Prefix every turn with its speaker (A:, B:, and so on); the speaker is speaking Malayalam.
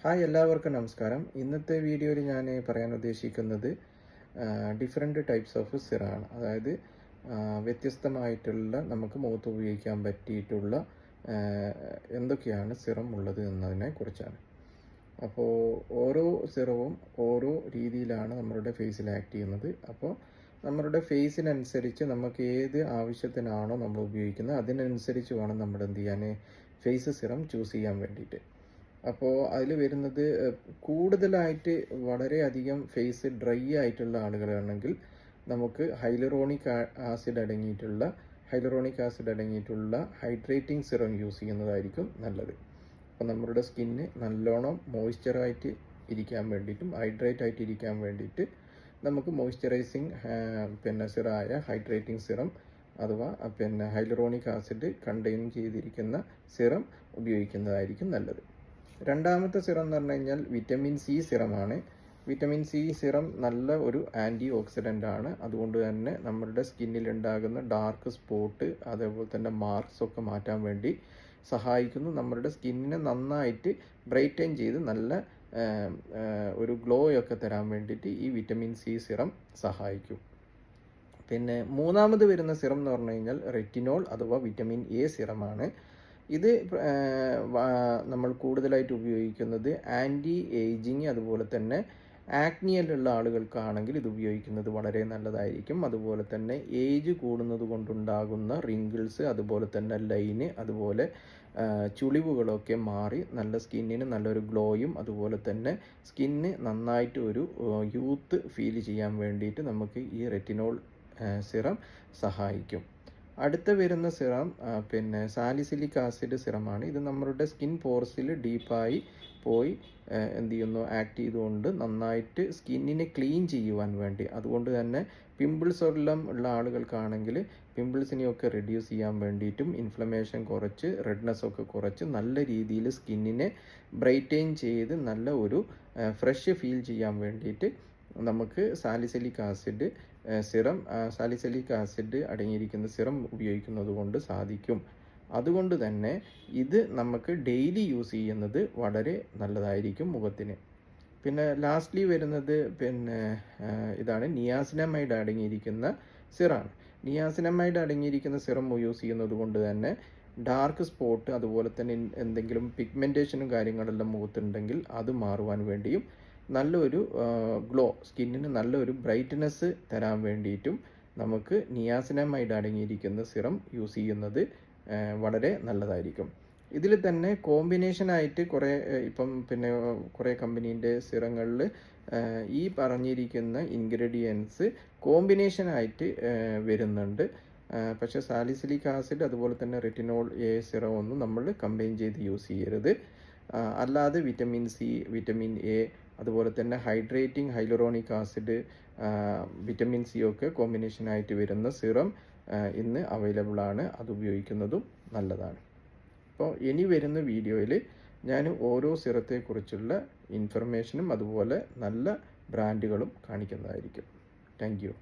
A: ഹായ്, എല്ലാവർക്കും നമസ്കാരം. ഇന്നത്തെ വീഡിയോയിൽ ഞാൻ പറയാൻ ഉദ്ദേശിക്കുന്നത് ഡിഫറെൻറ്റ് ടൈപ്സ് ഓഫ് സിറാണ്. അതായത് വ്യത്യസ്തമായിട്ടുള്ള നമുക്ക് മുഖത്ത് ഉപയോഗിക്കാൻ പറ്റിയിട്ടുള്ള എന്തൊക്കെയാണ് സിറം ഉള്ളത് എന്നതിനെ കുറിച്ചാണ്. അപ്പോൾ ഓരോ സിറവും ഓരോ രീതിയിലാണ് നമ്മളുടെ ഫേസിൽ ആക്ട് ചെയ്യുന്നത്. അപ്പോൾ നമ്മളുടെ ഫേസിനനുസരിച്ച് നമുക്ക് ഏത് ആവശ്യത്തിനാണോ നമ്മൾ ഉപയോഗിക്കുന്നത് അതിനനുസരിച്ച് വേണം നമ്മൾ എന്ത് ചെയ്യാൻ, ഫേസ് സിറം ചൂസ് ചെയ്യാൻ വേണ്ടിയിട്ട്. അപ്പോൾ അതിൽ വരുന്നത് കൂടുതലായിട്ട് വളരെയധികം ഫേസ് ഡ്രൈ ആയിട്ടുള്ള ആളുകളാണെങ്കിൽ നമുക്ക് ഹൈലറോണിക് ആസിഡ് അടങ്ങിയിട്ടുള്ള ഹൈഡ്രേറ്റിംഗ് സിറം യൂസ് ചെയ്യുന്നതായിരിക്കും നല്ലത്. അപ്പോൾ നമ്മുടെ സ്കിന്ന് നല്ലോണം മോയ്സ്ചറായിട്ട് ഇരിക്കാൻ വേണ്ടിയിട്ടും ഹൈഡ്രേറ്റ് ആയിട്ട് ഇരിക്കാൻ വേണ്ടിയിട്ട് നമുക്ക് മോയ്സ്ചറൈസിങ് സിറായ ഹൈഡ്രേറ്റിംഗ് സിറം അഥവാ ഹൈലറോണിക് ആസിഡ് കണ്ടെയ്ൻ ചെയ്തിരിക്കുന്ന സിറം ഉപയോഗിക്കുന്നതായിരിക്കും നല്ലത്. രണ്ടാമത്തെ സിറം എന്ന് പറഞ്ഞു കഴിഞ്ഞാൽ വിറ്റമിൻ സി സിറമാണ്. വിറ്റമിൻ സി സിറം നല്ല ഒരു ആൻറ്റി ഓക്സിഡൻ്റ് ആണ്. അതുകൊണ്ട് തന്നെ നമ്മളുടെ സ്കിന്നിൽ ഉണ്ടാകുന്ന ഡാർക്ക് സ്പോട്ട് അതേപോലെ തന്നെ മാർക്സ് ഒക്കെ മാറ്റാൻ വേണ്ടി സഹായിക്കുന്നു. നമ്മളുടെ സ്കിന്നിനെ നന്നായിട്ട് ബ്രൈറ്റൻ ചെയ്ത് നല്ല ഒരു ഗ്ലോ ഒക്കെ തരാൻ വേണ്ടിയിട്ട് ഈ വിറ്റമിൻ സി സിറം സഹായിക്കും. പിന്നെ മൂന്നാമത് വരുന്ന സിറം എന്ന് പറഞ്ഞു കഴിഞ്ഞാൽ റെറ്റിനോൾ അഥവാ വിറ്റമിൻ എ സിറമാണ്. ഇത് നമ്മൾ കൂടുതലായിട്ട് ഉപയോഗിക്കുന്നത് ആൻറ്റി ഏജിങ് അതുപോലെ തന്നെ ആക്നിയിലുള്ള ആളുകൾക്കാണെങ്കിൽ ഇത് ഉപയോഗിക്കുന്നത് വളരെ നല്ലതായിരിക്കും. അതുപോലെ തന്നെ ഏജ് കൂടുന്നത് കൊണ്ടുണ്ടാകുന്ന റിങ്കിൾസ് അതുപോലെ തന്നെ ലൈന് അതുപോലെ ചുളിവുകളൊക്കെ മാറി നല്ല സ്കിന്നിന് നല്ലൊരു ഗ്ലോയും അതുപോലെ തന്നെ സ്കിന്ന് നന്നായിട്ട് ഒരു യൂത്ത് ഫീൽ ചെയ്യാൻ വേണ്ടിയിട്ട് നമുക്ക് ഈ റെറ്റിനോൾ സിറം സഹായിക്കും. അടുത്ത വരുന്ന സിറം സാലിസിലിക് ആസിഡ് സിറമാണ്. ഇത് നമ്മളുടെ സ്കിൻ പോർസിൽ ഡീപ്പായി പോയി എന്ത് ചെയ്യുന്നു, ആക്ട് ചെയ്തുകൊണ്ട് നന്നായിട്ട് സ്കിന്നിനെ ക്ലീൻ ചെയ്യുവാൻ വേണ്ടി. അതുകൊണ്ട് തന്നെ പിമ്പിൾസ് എല്ലാം ഉള്ള ആളുകൾക്കാണെങ്കിൽ പിമ്പിൾസിനെയൊക്കെ റെഡ്യൂസ് ചെയ്യാൻ വേണ്ടിയിട്ടും ഇൻഫ്ലമേഷൻ കുറച്ച് റെഡ്നെസ് ഒക്കെ കുറച്ച് നല്ല രീതിയിൽ സ്കിന്നിനെ ബ്രൈറ്റൈൻ ചെയ്ത് നല്ല ഒരു ഫ്രഷ് ഫീൽ ചെയ്യാൻ വേണ്ടിയിട്ട് നമുക്ക് സാലിസിലിക് ആസിഡ് അടങ്ങിയിരിക്കുന്ന സിറം ഉപയോഗിക്കുന്നത് കൊണ്ട് സാധിക്കും. അതുകൊണ്ട് തന്നെ ഇത് നമുക്ക് ഡെയിലി യൂസ് ചെയ്യുന്നത് വളരെ നല്ലതായിരിക്കും മുഖത്തിന്. പിന്നെ ലാസ്റ്റ്ലി വരുന്നത് ഇതാണ് നിയാസിനമൈഡ് അടങ്ങിയിരിക്കുന്ന സിറാണ്. നിയാസിനമൈഡ് അടങ്ങിയിരിക്കുന്ന സിറം യൂസ് ചെയ്യുന്നത് കൊണ്ട് തന്നെ ഡാർക്ക് സ്പോട്ട് അതുപോലെ തന്നെ എന്തെങ്കിലും പിഗ്മെൻറ്റേഷനും കാര്യങ്ങളെല്ലാം മുഖത്തുണ്ടെങ്കിൽ അത് മാറുവാൻ വേണ്ടിയും നല്ലൊരു ഗ്ലോ സ്കിന്നിന് നല്ലൊരു ബ്രൈറ്റ്നെസ് തരാൻ വേണ്ടിയിട്ടും നമുക്ക് നിയാസിനമൈഡ് അടങ്ങിയിരിക്കുന്ന സിറം യൂസ് ചെയ്യുന്നത് വളരെ നല്ലതായിരിക്കും. ഇതിൽ തന്നെ കോമ്പിനേഷനായിട്ട് കുറേ കമ്പനീൻ്റെ സിറങ്ങളിൽ ഈ പറഞ്ഞിരിക്കുന്ന ഇൻഗ്രീഡിയൻസ് കോമ്പിനേഷനായിട്ട് വരുന്നുണ്ട്. പക്ഷേ സാലിസിലിക് ആസിഡ് അതുപോലെ തന്നെ റെറ്റിനോൾ എ സിറം ഒന്നും നമ്മൾ കമ്പൈൻ ചെയ്ത് യൂസ് ചെയ്യരുത്. അല്ലാതെ വിറ്റമിൻ സി, വിറ്റമിൻ എ അതുപോലെ തന്നെ hydrating hyaluronic acid, vitamin C ഒക്കെ കോമ്പിനേഷനായിട്ട് വരുന്ന സിറം ഇന്ന് അവൈലബിൾ ആണ്. അത് ഉപയോഗിക്കുന്നതും നല്ലതാണ്. അപ്പോൾ ഇനി വരുന്ന വീഡിയോയിൽ ഞാൻ ഓരോ സിറത്തെക്കുറിച്ചുള്ള ഇൻഫർമേഷനും അതുപോലെ നല്ല ബ്രാൻഡുകളും കാണിക്കുന്നതായിരിക്കും. Thank you.